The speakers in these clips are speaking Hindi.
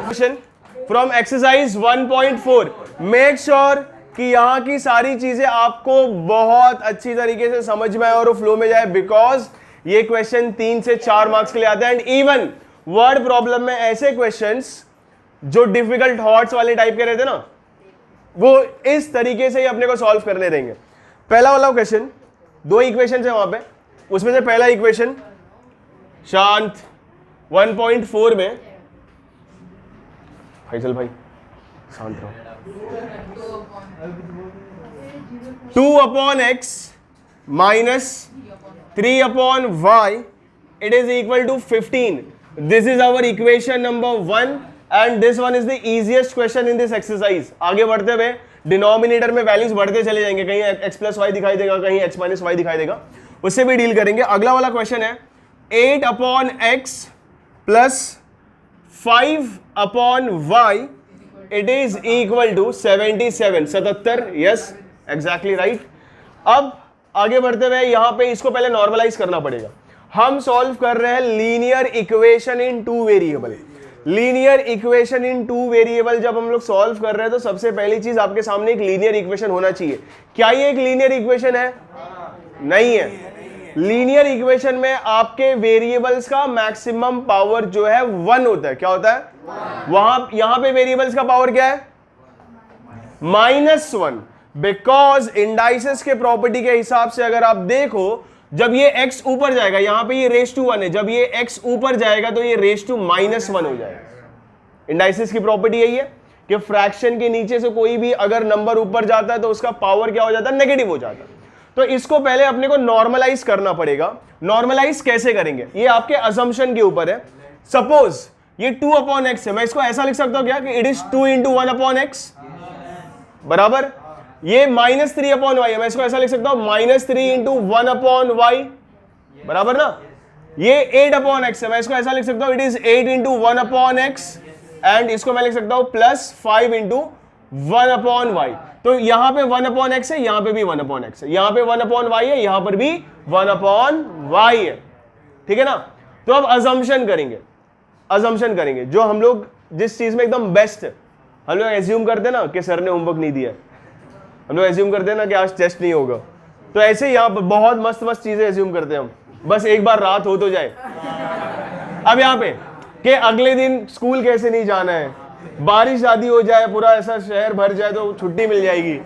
Question from exercise 1.4। Make sure कि यहां की सारी चीजें आपको बहुत अच्छी तरीके से समझ में आए और फ्लो में जाए, बिकॉज ये क्वेश्चन 3 से 4 मार्क्स के लिए आते हैं। एंड इवन वर्ड प्रॉब्लम में ऐसे क्वेश्चंस जो डिफिकल्ट हॉट्स वाले टाइप के रहते ना, वो इस तरीके से ही अपने को सॉल्व करने देंगे। पहला वाला क्वेश्चन, 2 इक्वेशन है वहां पे, उसमें से पहला इक्वेशन शांत 1.4 में, फैसल भाई शांत रहो, 2/x minus 3/y it is equal to 15. This is our equation number 1 and this one is the easiest question in this exercise. आगे बढ़ते हुए डिनोमिनेटर में वैल्यूज बढ़ते चले जाएंगे, कहीं x plus y दिखाई देगा, कहीं x minus y दिखाई देगा, उससे भी डील करेंगे। अगला वाला क्वेश्चन है 8/x plus 5/y it is equal to 77। Yes exactly right. अब आगे बढ़ते हुए यहां पे इसको पहले नॉर्मलाइज करना पड़ेगा। हम सॉल्व कर रहे हैं linear equation in 2 variable. Linear equation in 2 variable जब हम लोग सॉल्व कर रहे हैं तो सबसे पहली चीज आपके सामने एक लीनियर इक्वेशन होना चाहिए। क्या ये एक लीनियर इक्वेशन है? नहीं है। लीनियर इक्वेशन में आपके वेरिएबल्स का मैक्सिमम पावर जो है 1 होता है। क्या होता है? यहां पे वेरिएबल्स का पावर क्या है? -1। बिकॉज इंडाइसेस के प्रॉपर्टी के हिसाब से अगर आप देखो, जब ये x ऊपर जाएगा, यहां पे ये रेस टू 1 है, जब ये x ऊपर जाएगा तो ये रेस टू -1 हो जाएगा। इंडाइसेस की प्रॉपर्टी यही है कि फ्रैक्शन के नीचे से कोई भी अगर नंबर ऊपर जाता है तो उसका पावर क्या हो जाता है? नेगेटिव हो जाता है। तो इसको पहले अपने को नॉर्मलाइज करना पड़ेगा। नॉर्मलाइज कैसे करेंगे? ये आपके असम्पशन के ऊपर है। सपोज ये 2/x है, मैं इसको ऐसा लिख सकता हूं क्या कि इट इज 2 × 1/x बराबर। ये -3/y है, मैं इसको ऐसा लिख सकता हूं -3 × 1/y बराबर ना। ये 8/x है, मैं इसको ऐसा लिख सकता हूं इट इज 8 × 1/x एंड इसको मैं लिख सकता हूं +5 × 1/y। तो यहां पे 1/x है, यहां पे भी 1/x है, यहां पे 1/y है, यहां पर भी 1/y है। ठीक है ना। तो अब अजम्पशन करेंगे जो हम लोग जिस चीज में एकदम बेस्ट है। हम लोग एज्यूम करते हैं ना कि सर ने होमवर्क नहीं दिया है, हम लोग एज्यूम करते हैं ना कि आज टेस्ट नहीं होगा, तो ऐसे यहां पर बहुत मस्त मस्त चीजें एज्यूम करते हैं हम, बस एक बार रात हो तो जाए। अब यहां पे कि अगले दिन स्कूल कैसे नहीं जाना है, बारिश आदि हो जाए, पूरा ऐसा शहर भर जाए तो छुट्टी मिल जाएगी।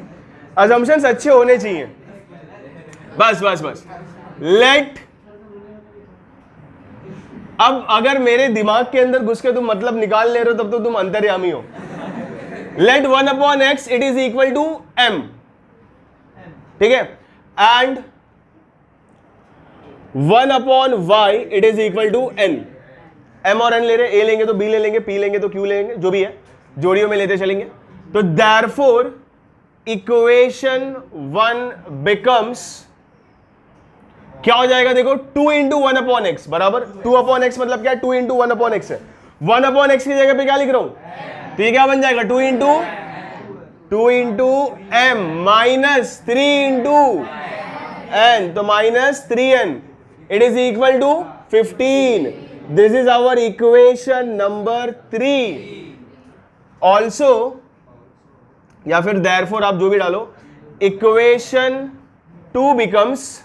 अजम्पशंस अच्छे होने चाहिए। बस लेट, अब अगर मेरे दिमाग के अंदर घुस के तुम मतलब निकाल ले रहे हो तब तो तुम अंतर्यामी हो। Let 1/x it is equal to m, ठीक है, and 1/y it is equal to n। m और n ले रहे, a लेंगे तो b ले लेंगे, p लेंगे तो q लेंगे, जो भी है जोड़ियों में लेते चलेंगे। तो देयरफॉर इक्वेशन 1 बिकम्स, क्या हो जाएगा? देखो 2 × 1/x बराबर 2/x मतलब क्या है? 2 × 1/x है। 1/x की जगह पे क्या लिख रहा हूं? तो ये क्या बन जाएगा? 2 × m -3 × n, तो -3n it is equal to 15। This is our equation number 3। Also या फिर देयरफॉर आप जो भी डालो, इक्वेशन 2 बिकम्स,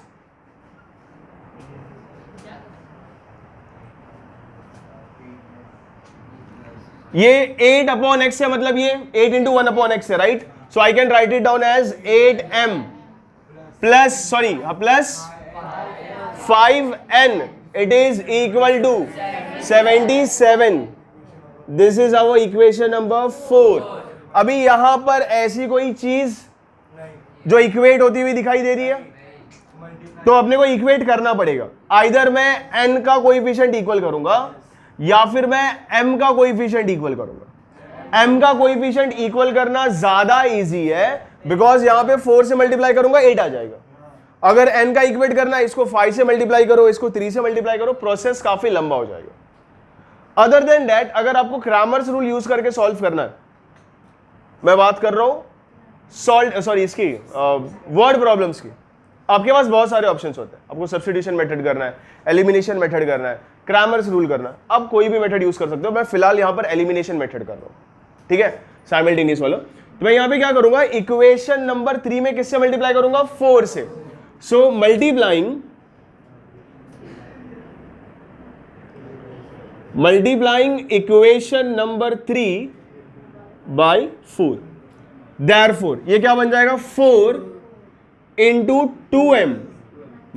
ये 8/x है, मतलब ये 8 × 1/x है, right. So I can write it down as 8m plus 5n it is equal to 77। This is our equation number 4। अभी यहां पर ऐसी कोई चीज जो इक्वेट होती हुई दिखाई दे रही है, तो अपने को इक्वेट करना पड़ेगा। आइदर मैं n का कोएफिशिएंट इक्वल करूंगा या फिर मैं m का कोएफिशिएंट इक्वल करूंगा। m का कोएफिशिएंट इक्वल करना ज्यादा इजी है, बिकॉज यहां पे 4 से मल्टीप्लाई करूंगा 8 आ जाएगा। अगर n का इक्वेट करना है, इसको 5 से मल्टीप्लाई करो, इसको 3 से मल्टीप्लाई करो, प्रोसेस काफी लंबा हो जाएगा। अदर देन दैट, अगर आपको क्रैमर्स रूल यूज करके सॉल्व करना है, मैं बात कर रहा हूं इसकी वर्ड प्रॉब्लम्स की, आपके पास बहुत सारे ऑप्शंस होते हैं। आपको सब्स्टिट्यूशन मेथड करना है, एलिमिनेशन मेथड करना है, क्रैमर्स रूल करना। अब कोई भी मेथड यूज कर सकते हो, मैं फिलहाल यहां पर एलिमिनेशन मेथड कर रहा हूं, ठीक है, साइमल्टेनियस वाला। तो मैं यहां पे क्या करूंगा, इक्वेशन नंबर 3 में किससे मल्टीप्लाई करूंगा, 4 से। So multiplying equation number 3 by 4, therefore ये क्या बन जाएगा, 4 into 2m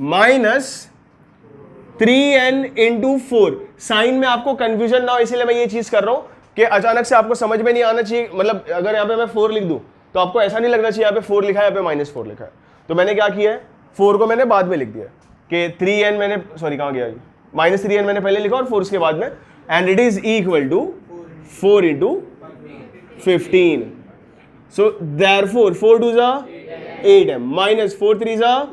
minus 3n into 4। Sign में आपको कंफ्यूजन ना हो इसीलिए मैं ये चीज कर रहा हूं कि अचानक से आपको समझ में नहीं आना चाहिए। मतलब अगर यहां पे मैं 4 लिख दूं तो आपको ऐसा नहीं लगना चाहिए यहां पे 4 लिखा है, यहां पे -4 लिखा है। तो मैंने क्या किया है, 4 को मैंने बाद में लिख दिया कि 3n मैंने, सॉरी कहां गया, -3n मैंने पहले लिखा और 4 उसके बाद में, and it is equal to 4 into 15। So therefore 4 2s are 8m minus 4 3s are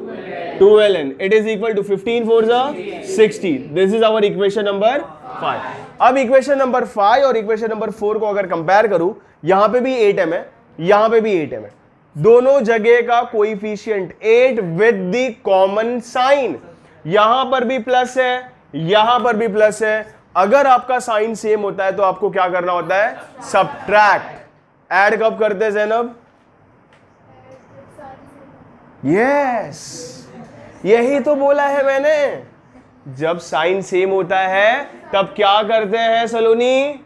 12n. It is equal to 15 4s are 60. This is our equation number 5. अब equation number 5 और equation number 4 को अगर कंपेयर करूं, यहां पे भी 8m है, यहां पे भी 8m है, दोनों जगह का coefficient 8 with the common sign. यहां पर भी प्लस है, यहां पर भी प्लस है। अगर आपका साइन सेम होता है तो आपको क्या करना होता है, सबट्रैक्ट। ऐड कब करते हैं ज़ैनब, यस, यही तो बोला है मैंने, जब साइन सेम होता है तब क्या करते हैं सलोनी,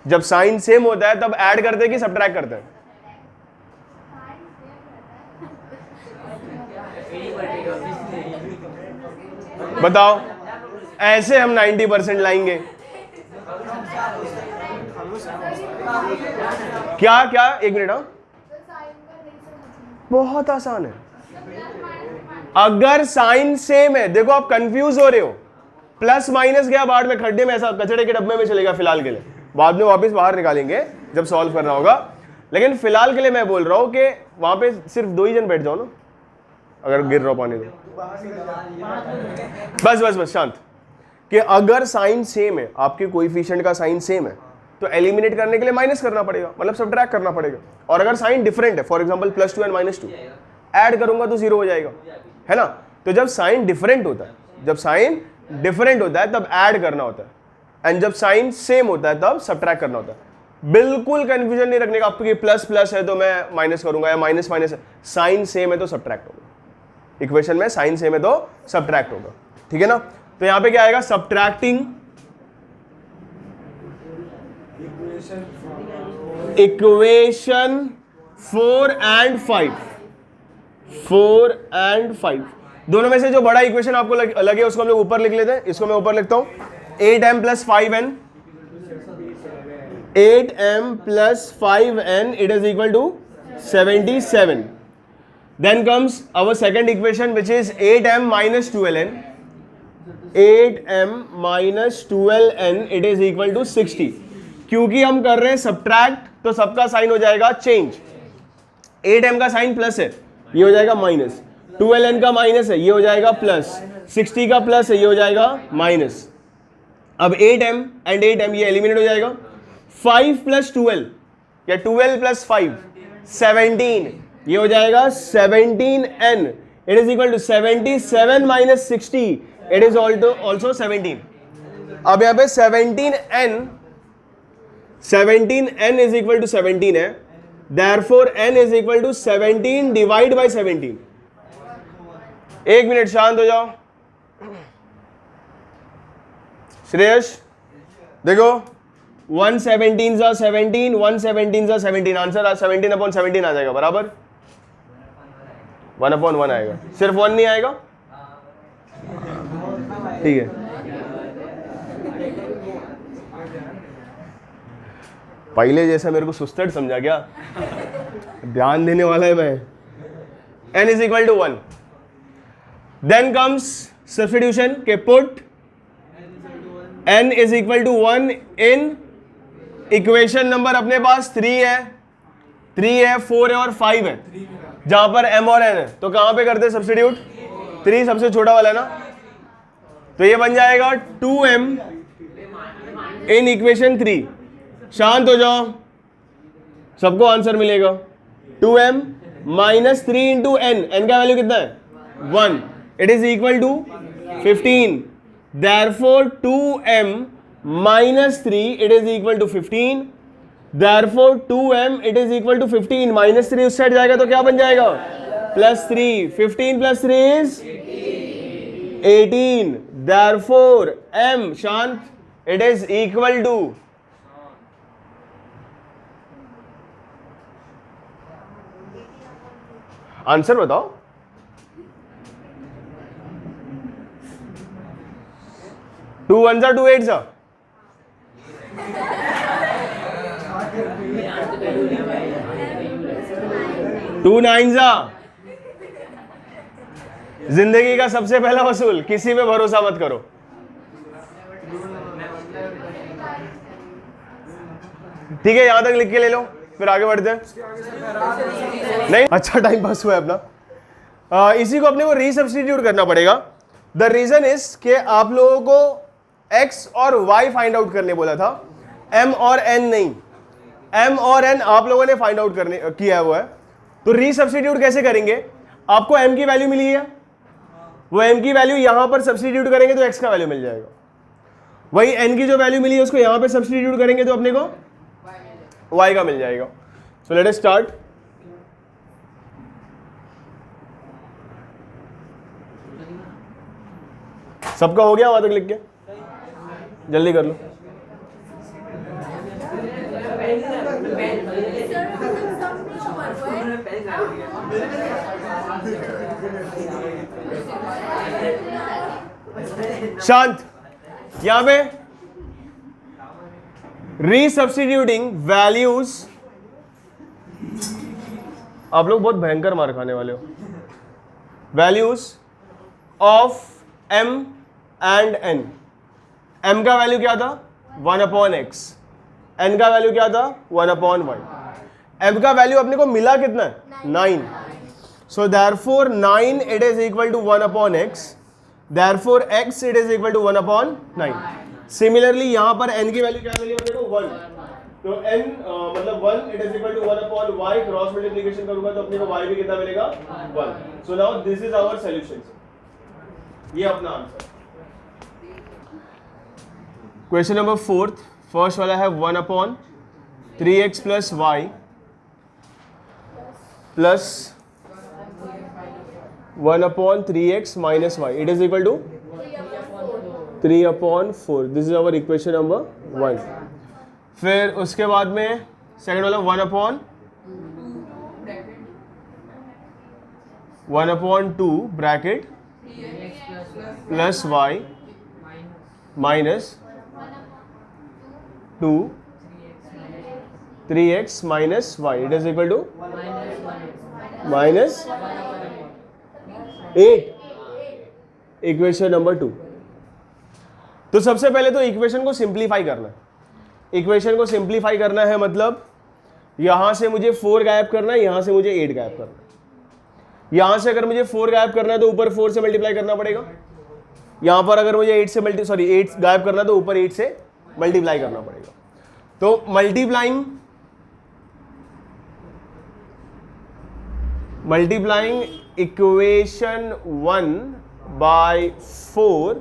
जब साइन सेम होता है तब ऐड करते हैं कि सबट्रैक्ट करते हैं, बताओ। ऐसे हम 90% लाएंगे, क्या क्या, एक मिनट, बहुत आसान है। अगर साइन सेम है, देखो आप कंफ्यूज हो रहे हो, प्लस माइनस गया बाद में खड्डे में, ऐसा कचड़े के डब्बे में चलेगा फिलहाल के लिए, बाद में वापस बाहर निकालेंगे जब सॉल्व करना होगा। लेकिन फिलहाल के लिए मैं बोल रहा हूं कि वहां पे सिर्फ 2 ही जन बैठ जाओ ना, अगर गिर रहा हो पानी तो बस बस बस शांत। कि अगर साइन सेम है, आपके कोएफिशिएंट का साइन सेम है, तो एलिमिनेट करने के लिए माइनस करना पड़ेगा, मतलब सबट्रैक्ट करना पड़ेगा। और अगर साइन डिफरेंट है, फॉर एग्जांपल +2 एंड -2, ऐड करूंगा तो 0 हो जाएगा, है ना। तो जब साइन डिफरेंट होता है, जब साइन डिफरेंट होता है तब ऐड करना होता है, एंड जब साइन सेम होता है तब सबट्रैक्ट करना होता है। बिल्कुल कंफ्यूजन नहीं रखने का आपको कि प्लस प्लस है तो मैं माइनस करूंगा या माइनस माइनस है, साइन सेम है तो सबट्रैक्ट होगा। इक्वेशन में साइन सेम है तो सबट्रैक्ट होगा, ठीक है ना। तो यहां पे क्या आएगा, सब्ट्रैक्टिंग इक्वेशन 4 and 5, 4 and 5 दोनों में से जो बड़ा इक्वेशन आपको लगे उसको हम लोग ऊपर लिख लेते हैं। इसको मैं ऊपर लिखता हूं, 8m plus 5n, 8m plus 5n, it is equal to 77. Then comes our second equation which is 8m minus 12n, 8m minus 12n, it is equal to 60. क्योंकि हम कर रहे हैं सबट्रैक्ट तो सबका साइन हो जाएगा चेंज। 8m का साइन प्लस है, ये हो जाएगा माइनस, 12n का माइनस है, ये हो जाएगा प्लस, 60 का प्लस है, ये हो जाएगा माइनस। अब 8m एंड 8m ये एलिमिनेट हो जाएगा। 5 प्लस 12 या 12 प्लस 5 17, ये हो जाएगा 17n, it is equal to 77 minus 60, it is also 17। अब यहाँ पे 17n is equal to 17 है, therefore n is equal to 17 divide by 17। एक मिनट शांत हो जाओ। श्रेयस देखो, 117 सा 17, 117 सा 17, आंसर 17/17 आ जाएगा, बराबर 1/1 आएगा, सिर्फ 1 नहीं आएगा, ठीक है। पहले जैसा मेरे को सुस्तड़ समझा क्या, ध्यान देने वाला है मैं। n is equal to 1, then comes substitution के put n is equal to 1 in equation number अपने पास 3 है, 4 है और 5 है, जहां पर m और n है, तो कहां पे करते हैं सब्स्टिट्यूट, 3 सबसे छोटा वाला है ना, तो ये बन जाएगा 2m इन इक्वेशन 3। शांत हो जाओ, सबको आंसर मिलेगा। 2m minus 3 into n, n का वैल्यू कितना है 1, it is equal to 15 Therefore 2m minus 3 it is equal to 15. Therefore 2m it is equal to 15. Minus 3 उस साइड जाएगा तो क्या बन जाएगा? +3. 15 + 3 is 18. Therefore m, शांत, it is equal to answer बताओ. टू वन सा 2 8 सा. टू 9 सा. जिंदगी का सबसे पहला वसूल. किसी पे भरोसा मत करो. ठीक है, यहां तक लिख के ले लो, फिर आगे बढ़ते हैं. नहीं, अच्छा टाइम पास हुआ है अपना. इसी को अपने को रीसब्स्टिट्यूट करना पड़ेगा. द रीजन इज कि आप लोगों को x और y फाइंड आउट करने बोला था, m और n नहीं. m और n आप लोगों ने फाइंड आउट करने किया हुआ है. तो रीसब्स्टिट्यूट कैसे करेंगे? आपको m की वैल्यू मिली है, वो m की वैल्यू यहां पर सब्स्टिट्यूट करेंगे तो x का वैल्यू मिल जाएगा. वही n की जो वैल्यू मिली है उसको यहां पर सब्स्टिट्यूट करेंगे तो अपने को y का मिल जाएगा. So let us start. सबका हो गया वहां तक लिख के? जल्दी कर लो. शांत. यहां पे रीसब्स्टिट्यूटिंग वैल्यूज. आप लोग बहुत भयंकर मार खाने वाले हो. Values of m and n. m का वैल्यू क्या था? 1/x. n का वैल्यू क्या था? 1/y. m का वैल्यू अपने को मिला कितना है? 9. So therefore 9 it is equal to 1/x. Therefore x it is equal to 1/9. Similarly यहां पर n की वैल्यू क्या मिली अपने को? 1. तो n मतलब 1 it is equal to 1/y. Cross multiplication करूंगा तो अपने को y भी कितना मिलेगा? 1. So now this is our solution. ये अपना आंसर. Question number 4. फर्स्ट वाला है 1/3x + y plus 1/3x - y. It is equal to 3/4. This is our equation number 1. फिर उसके बाद में सेकंड वाला 1/2 bracket plus y minus 2 3x minus y. It is equal to -8. Equation number 2. तो सबसे पहले तो इक्वेशन को सिंप्लीफाई करना है. इक्वेशन को सिंप्लीफाई करना है मतलब यहां से मुझे 4 गायब करना है, यहां से मुझे 8 गायब करना है. यहां से अगर मुझे 4 गायब करना है तो ऊपर 4 से मल्टीप्लाई करना पड़ेगा. यहां पर अगर मुझे 8 गायब करना है तो ऊपर 8 से मल्टीप्लाई करना पड़ेगा. तो multiplying equation 1 by 4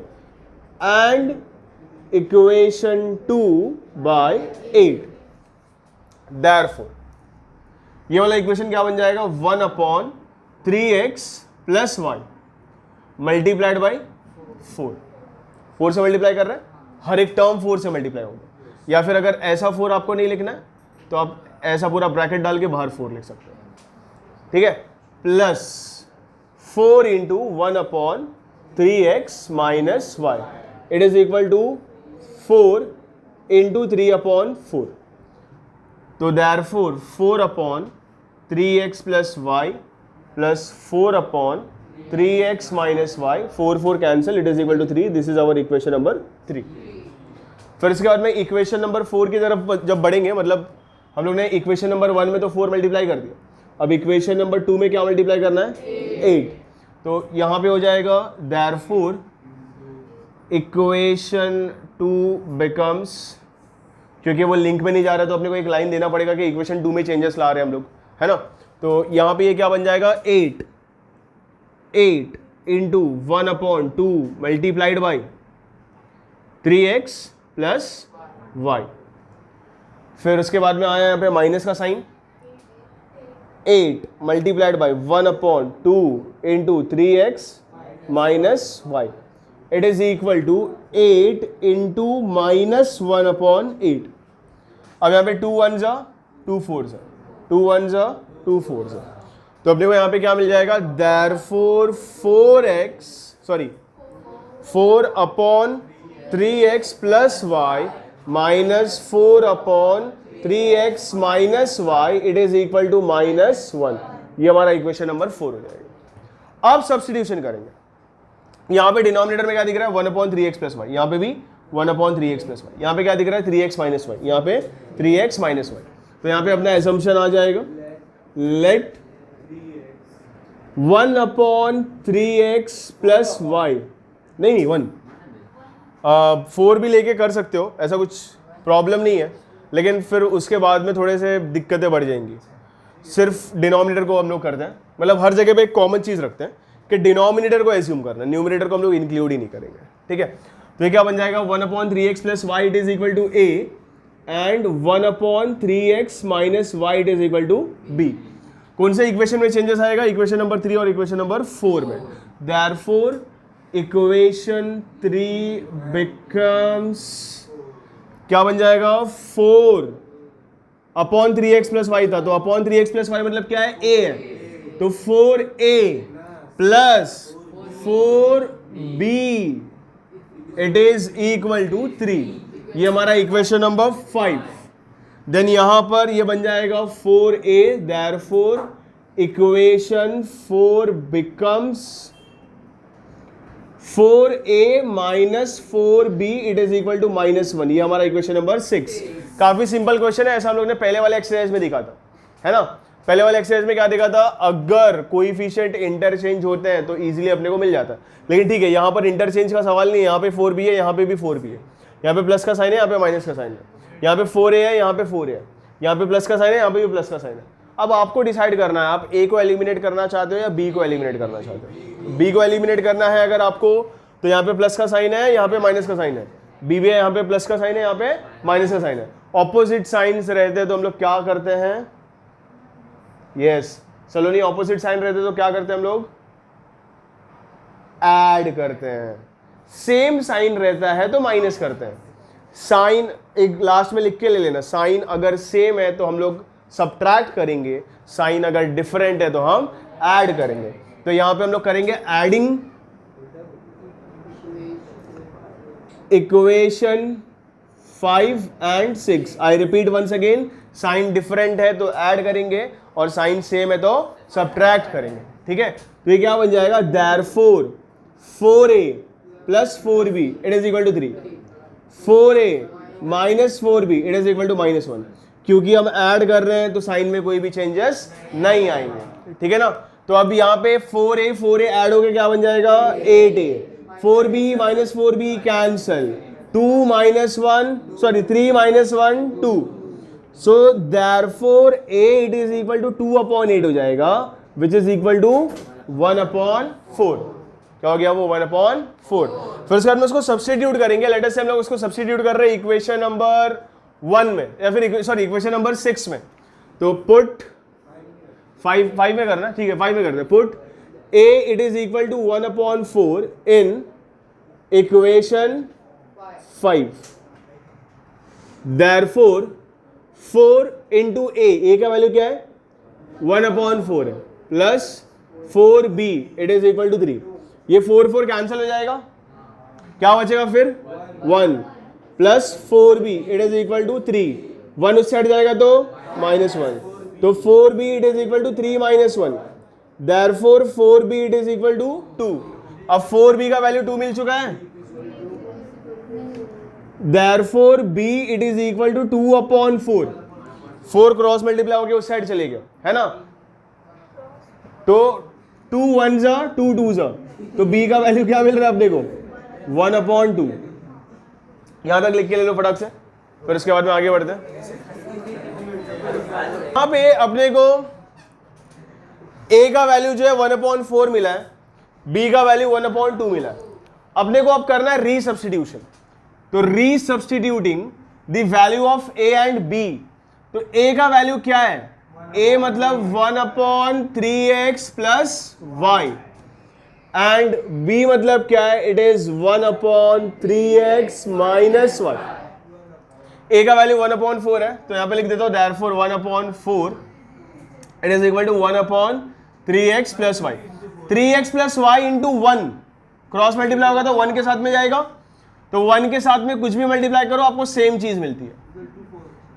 and equation 2 by 8. Therefore ये वाला इक्वेशन क्या बन जाएगा? 1/3x + y multiplied by 4. 4 से मल्टीप्लाई कर रहे हैं, हर एक टर्म 4 से मल्टीप्लाई होगा. या फिर अगर ऐसा 4 आपको नहीं लिखना है तो आप ऐसा पूरा ब्रैकेट डाल के बाहर 4 लिख सकते हो. ठीक है. Plus 4 × 1/3x - y. It is equal to 4 × 3/4. तो therefore 4/3x + y plus 4/3x - y. 4 cancel. It is equal to 3. This is our equation number 3. फिर इसके बाद में इक्वेशन नंबर 4 की तरफ जब बढ़ेंगे, मतलब हम लोग ने इक्वेशन नंबर 1 में तो 4 मल्टीप्लाई कर दिया. अब इक्वेशन नंबर 2 में क्या मल्टीप्लाई करना है? 8. तो यहां पे हो जाएगा देयरफॉर इक्वेशन 2 बिकम्स, क्योंकि वो लिंक में नहीं जा रहा तो अपने को एक लाइन देना पड़ेगा कि इक्वेशन 2 में चेंजेस ला रहे हैं हम लोग, है ना. तो यहां पे ये क्या बन जाएगा? 8 × 1/2 multiplied by 3x plus Y. फिर उसके बाद में आया यहाँ पे माइनस का sign, 8 multiplied by 1/2 into 3x minus y, it is equal to 8 into -1/8। अब यहाँ पे 2 1 जा 2 4 जा 2 1 जा 2 4 जा, तो अपने को यहाँ पे क्या मिल जाएगा, therefore 4/3x plus y minus 4/3x minus y, it is equal to -1। ये हमारा इक्वेशन नंबर 4 हो जाएगा। अब सब्स्टिट्यूशन करेंगे। यहां पे डिनोमिनेटर में क्या दिख रहा है, 1/3x प्लस वाई, यहां पे भी 1/3x प्लस वाई, यहां पे क्या दिख रहा है, 3x माइनस वाई, यहां पे 3x माइनस वाई। तो यहां पे अपना एजम्पशन आ जाएगा, लेट 1/3x प्लस वाई, नहीं 1, 4 भी लेके कर सकते हो, ऐसा कुछ प्रॉब्लम नहीं है, लेकिन फिर उसके बाद में थोड़े से दिक्कतें बढ़ जाएंगी। सिर्फ डिनोमिनेटर को हम लोग करते हैं, मतलब हर जगह पे एक कॉमन चीज़ रखते हैं कि डिनोमिनेटर को एज्यूम करना है, न्यूमरेटर को हम लोग इंक्लूड ही नहीं करेंगे, ठीक है। तो ये क्या बन जाएगा, 1/3x plus y it is equal to a and 1/3x minus y it is equal to b। कौन से इक्वेशन में चेंजेस आएगा, इक्वेशन नंबर 3 और इक्वेशन नंबर 4 में। देयरफॉर इक्वेशन 3 बिकम्स, क्या बन जाएगा, 4/3x प्लस वाई था, तो अपॉन 3x प्लस वाई मतलब क्या है, a है, तो 4a plus 4b it is equal to 3। ये हमारा इक्वेशन नंबर 5। देन यहां पर ये बन जाएगा 4a, therefore equation 4 becomes 4a minus 4b it is equal to -1। ये हमारा इक्वेशन नंबर 6। काफी सिंपल क्वेश्चन है, ऐसा हम लोग ने पहले वाले एक्सरसाइज में दिखा था, है ना। पहले वाले एक्सरसाइज में क्या देखा था, अगर कोएफिशिएंट इंटरचेंज होते हैं तो इजीली अपने को मिल जाता है, लेकिन ठीक है यहाँ पर इंटरचेंज का सवाल नहीं है। यहाँ पे 4b है, यहाँ पे भी 4b है, यहाँ पे प्लस का साइन है, यहाँ पे माइनस का साइन है, यहाँ पे 4a है, यहाँ पे 4a है, यहाँ पे प्लस का साइन है, यहाँ पे भी प्लस का साइन है। अब आपको डिसाइड करना है, आप a को एलिमिनेट करना चाहते हो या b को एलिमिनेट करना चाहते हो। b को एलिमिनेट करना है अगर आपको, तो यहाँ पे प्लस का साइन है, यहाँ पे माइनस का साइन है, b भी है, यहाँ पे प्लस का साइन है, यहाँ पे माइनस का साइन है। ऑपोजिट साइंस रहते हैं तो हम लोग क्या करते हैं, यस सलोनी, ऑपोजिट साइन रहते तो क्या करते हैं हम लोग, ऐड करते हैं। सेम साइन रहता है तो माइनस करते हैं। साइन एक लास्ट में लिख के ले लेना, साइन अगर सेम है तो हम लोग सब्ट्रैक्ट करेंगे, साइन अगर डिफरेंट है तो हम ऐड करेंगे। तो यहां पे हम लोग करेंगे adding equation 5 and 6। I repeat once again, sign different है तो ऐड करेंगे और साइन सेम है तो सब्ट्रैक्ट करेंगे, ठीक है। तो ये क्या बन जाएगा, therefore 4a plus 4b it is equal to 3, 4a minus 4b it is equal to -1। क्योंकि हम ऐड कर रहे हैं तो साइन में कोई भी चेंजेस नहीं आएंगे, ठीक है ना। तो अब यहाँ पे 4a ऐड हो गया, क्या बन जाएगा, 8a, 4b minus 4b cancel, 3 - 1 2। So therefore a it is equal to 2/8 हो जाएगा, विच इज इक्वल टू 1/4। क्या हो गया वो, 1/4। फिर उसके बाद में उसको सब्स्टिट्यूट करेंगे। लेट अस से हम लोग उसको सब्स्टिट्यूट कर रहे हैं इक्वेशन नंबर 1 में, या फिर सॉरी इक्वेशन नंबर 6 में। तो पुट 5 में करना, ठीक है 5 में करते हैं। Put a it is equal to 1/4 in equation 5। Therefore 4 into a का वैल्यू क्या है, 1/4 है, plus 4b it is equal to 3। ये 4 कैंसिल हो जाएगा, क्या बचेगा फिर 1 plus 4b it is equal to 3, 1 उससे हट जाएगा तो -1, तो 4b it is equal to 3 - 1। Therefore 4b it is equal to 2। अब 4b का वैल्यू 2 मिल चुका है, therefore b it is equal to 2/4। 4 cross multiply होकर उस साइड चले गए, है ना। तो 2 1 जा 2 2 जा, तो b का वैल्यू क्या मिल रहा है अपने को, 1/2। यहां तक लिख के ले लो फटाक से, फिर उसके बाद में आगे बढ़ते हैं। यहां पे अपने को a का वैल्यू जो है 1/4 मिला है, b का वैल्यू 1/2 मिला है। अपने को अब करना है रीसब्स्टिट्यूशन। तो रीसब्स्टिट्यूटिंग the value of a and b, तो a का वैल्यू क्या है, a मतलब 1/3x plus Y, and b मतलब क्या है, it is 1/3x minus y. a का वैल्यू 1/4 है, तो यहां पे लिख देता हूं therefore 1/4 it is equal to 1/3x plus y. 3x plus y into 1, cross multiply होगा तो 1 के साथ में जाएगा, तो 1 के साथ में कुछ भी मल्टीप्लाई करो आपको सेम चीज मिलती है।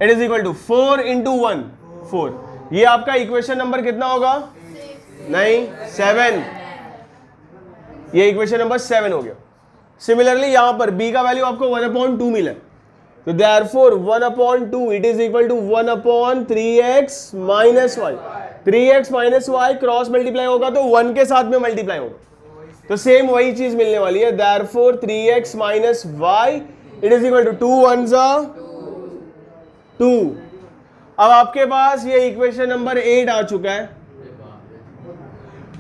It is equal to 4 into 1 4। ये आपका इक्वेशन नंबर कितना होगा, नहीं 7, ये इक्वेशन नंबर 7 हो गया। सिमिलरली यहां पर b का वैल्यू आपको 1/2 मिला, तो therefore 1/2 it is equal to 1/3x minus y. 3x minus y cross multiply होगा तो 1 के साथ में मल्टीप्लाई होगा, तो सेम वही चीज मिलने वाली है। Therefore 3x minus y it is equal to 2 1 2। अब आपके पास ये इक्वेशन नंबर 8 आ चुका है।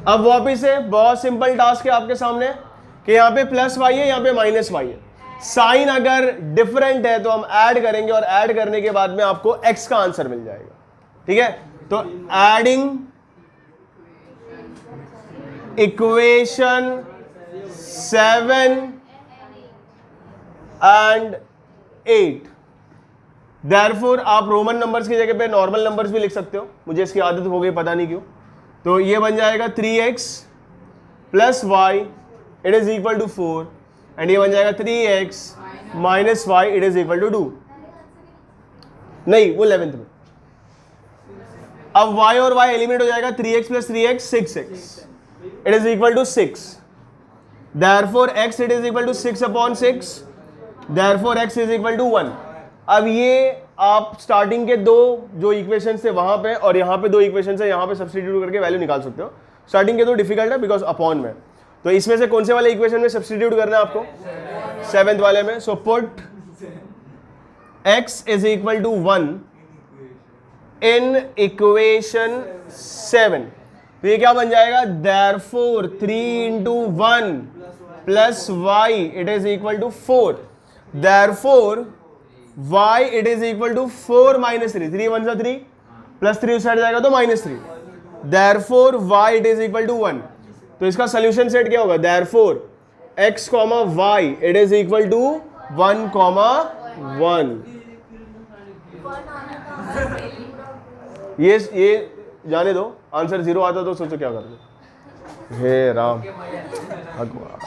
अब वापिस से बहुत सिंपल टास्क है आपके सामने कि यहाँ पे प्लस वाई है, यहाँ पे माइनस वाई है। साइन अगर डिफरेंट है तो हम ऐड करेंगे और ऐड करने के बाद में आपको x का आंसर मिल जाएगा, ठीक है। तो एडिंग इक्वेशन 7 एंड 8, देयरफॉर आप रोमन नंबर्स की जगह पे नॉर्मल नंबर्स भी लिख सकते हो, मुझे इसकी आदत हो गई पता नहीं क्यों। तो ये बन जाएगा 3x plus y it is equal to 4, and ये बन जाएगा 3x minus y it is equal to 2, नहीं वो 11th में। अब y और y एलिमिनेट हो जाएगा, 3x plus 3x 6x it is equal to 6, therefore x it is equal to 6/6, therefore x is equal to 1। अब ये आप स्टार्टिंग के दो जो इक्वेशन है वहां पे और यहाँ पे दो इक्वेशन है, यहाँ पे सब्स्टिट्यूट करके वैल्यू निकाल सकते हो। स्टार्टिंग के दो डिफिकल्ट है बिकॉज अपॉन में, तो इसमें से कौन से वाले इक्वेशन में सब्स्टिट्यूट करना है आपको, 7th वाले में। So put x is equal to 1 in equation 7, तो ये क्या बन जाएगा, therefore 3 into 1 plus y it is equal to 4, therefore y it is equal to 4 minus 3, 3 1 3 plus 3 उस साइड जाएगा तो minus 3, therefore y it is equal to 1। तो इसका सोल्यूशन सेट क्या होगा, therefore x, y it is equal to 1, 1। ये जाने दो, आंसर 0 आता तो सोचो क्या कर दो। हे राम भगवान।